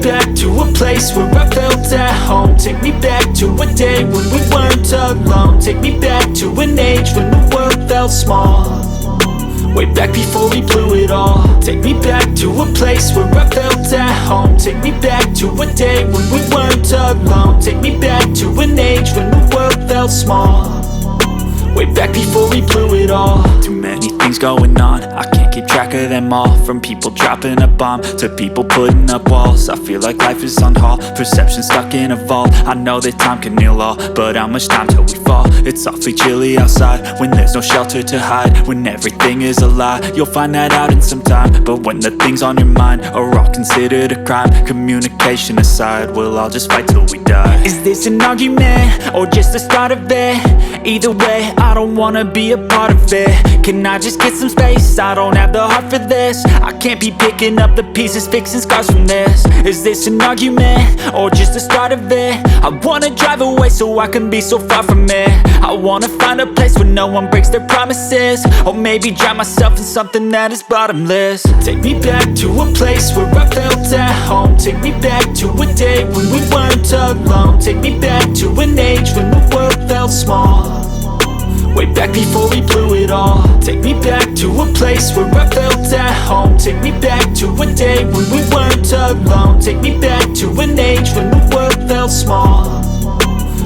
back to a place where I felt at home. Take me back to a day when we weren't alone. Take me back to an age when the world felt small, way back before we blew it all. Take me back to a place where I felt at home. Take me back to a day when we weren't alone. Take me back to an age when the world felt small, way back before we blew it all. Too many things going on, I can't keep track of them all. From people dropping a bomb to people putting up walls. I feel like life is on hold, perception stuck in a vault. I know that time can heal all, but how much time till we fall? It's awfully chilly outside when there's no shelter to hide. When everything is a lie, you'll find that out in some time. But when the things on your mind are all considered a crime, communication aside, we'll all just fight till we die. Is this an argument or just the start of it? Either way, I don't wanna be a part of it. Can I just get some space? I don't have the heart for this. I can't be picking up the pieces, fixing scars from this. Is this an argument or just the start of it? I wanna drive away so I can be so far from it. I wanna find a place where no one breaks their promises, or maybe drown myself in something that is bottomless. Take me back to a place where I felt at home. Take me back to a day when we weren't alone. Take me back to an age when the world felt small, way back before we blew it all. Take me back to a place where I felt at home. Take me back to a day when we weren't alone. Take me back to an age when the world felt small,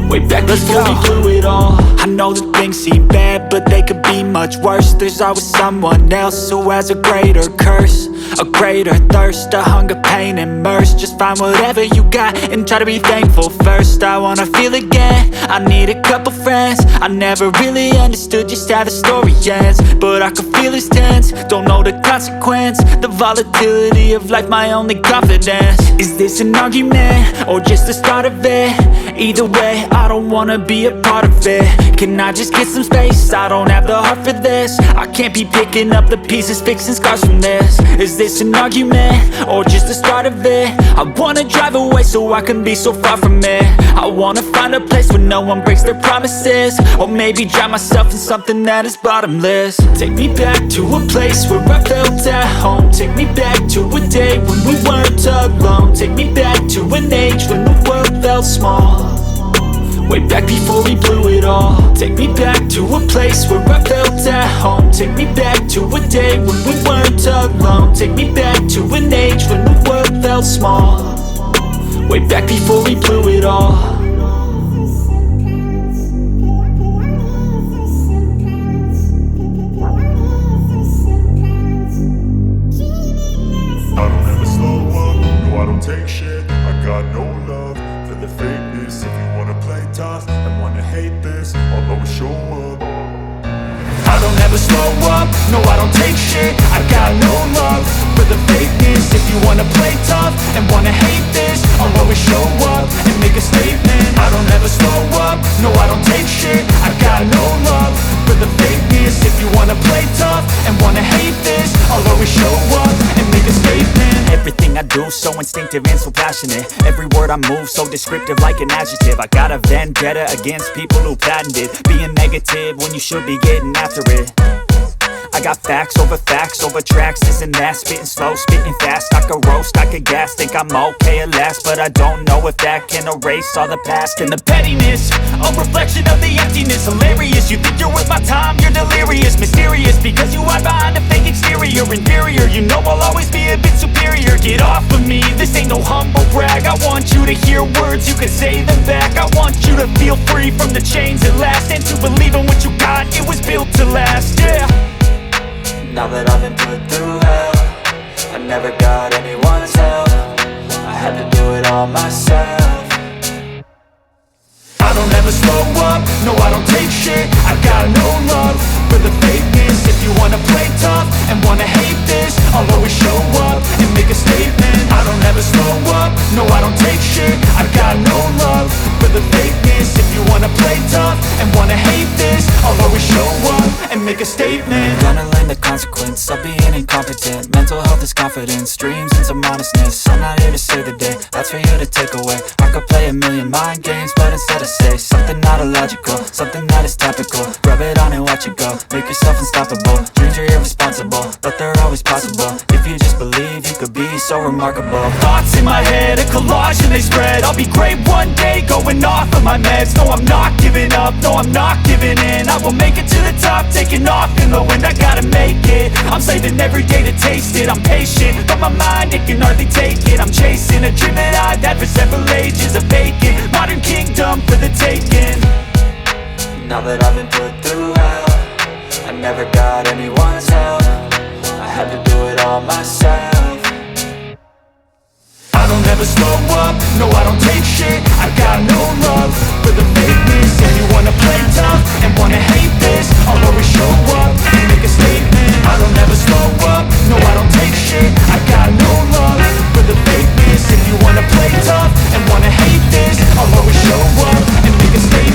way back before we blew it all. I know that things seem bad, but they could be much worse. There's always someone else who has a greater curse, a greater thirst, a hunger, pain, and mercy. Just find whatever you got and try to be thankful first. I wanna feel again, I need a couple friends. I never really understood just how the story ends, but I can feel it's tense, don't know the consequence. The volatility of life, my only confidence. Is this an argument or just the start of it? Either way, I don't wanna be a part of it. Can I just get some space? I don't have the heart for this. I can't be picking up the pieces, fixing scars from this. Is this an argument or just the start of it? I wanna drive away so I can be so far from it. I wanna find a place where no one breaks their promises, or maybe drown myself in something that is bottomless. Take me back to a place where I felt at home. Take me back to a day when we weren't alone. Take me back to an age when the world felt small, way back before we blew it all. Take me back to a place where I felt at home. Take me back to a day when we weren't alone. Take me back to an age when the world felt small, way back before we blew it all. I don't ever slow up, no I don't take shit. I got no love for the fakeness. If you wanna play tough and wanna hate this, I'll always show up. I don't ever slow up, no I don't take shit. I got no love for the fakeness. If you wanna play tough and wanna hate this, I'll always show up and make a statement. I don't ever slow up, no I don't take shit. I got no love for the fakeness. If you wanna play tough and wanna hate this, I'll always show up and make a statement. Everything I do so instinctive and so passionate. Every word I move so descriptive like an adjective. I got a vendetta against people who patented being negative when you should be getting after it. I got facts over tracks, this and that. Spitting slow, spitting fast, I could roast, I could gas. Think I'm okay at last, but I don't know if that can erase all the past. And the pettiness, a reflection of the emptiness. Hilarious, you think you're worth my time, you're delirious. Mysterious, because you hide behind a fake exterior. Inferior, you know I'll always be a bit superior. Get off of me, this ain't no humble brag. I want you to hear words, you can say them back. I want you to feel free from the chains at last, and to believe in what you got, it was built to last, yeah. Now that I've been put through hell, I never got anyone's help. I had to do it all myself. I don't ever slow up, no I don't take shit. I got no love for the fakeness. If you wanna play tough and wanna hate this, I'll always show up and make a statement. I don't ever slow up, no I don't take shit. I got no love for the fakeness. If you wanna play tough and wanna hate this, I'll always show up and make a statement. Gonna learn the consequence of being incompetent. Mental health is confidence, dreams and some honestness. I'm not here to save the day, that's for you to take away. I could play a million mind games, but instead I say something not illogical, something that is topical. Rub it on and watch it go, make yourself unstoppable. Dreams are irresponsible, but they're always possible. If you just believe, you could be so remarkable. Thoughts in my head, a collage and they spread. I'll be great one day, going off of my meds. No, I'm not giving up, no, I'm not giving in. I will make it to the top, taking off in the wind. I gotta make it, I'm saving every day to taste it. I'm patient, but my mind, it can hardly take it. I'm chasing a dream that I've had for several ages. A vacant, modern kingdom for the taking. Now that I've been put through hell, I never got anyone's help. I had to do it all myself. I don't ever slow up, no I don't take shit. I got no love for the fakeness. If you wanna play tough and wanna hate this, I'll always show up and make a statement. I don't ever slow up, no I don't take shit. I got no love for the fakeness. If you wanna play tough and wanna hate this, I'll always show up and make a statement.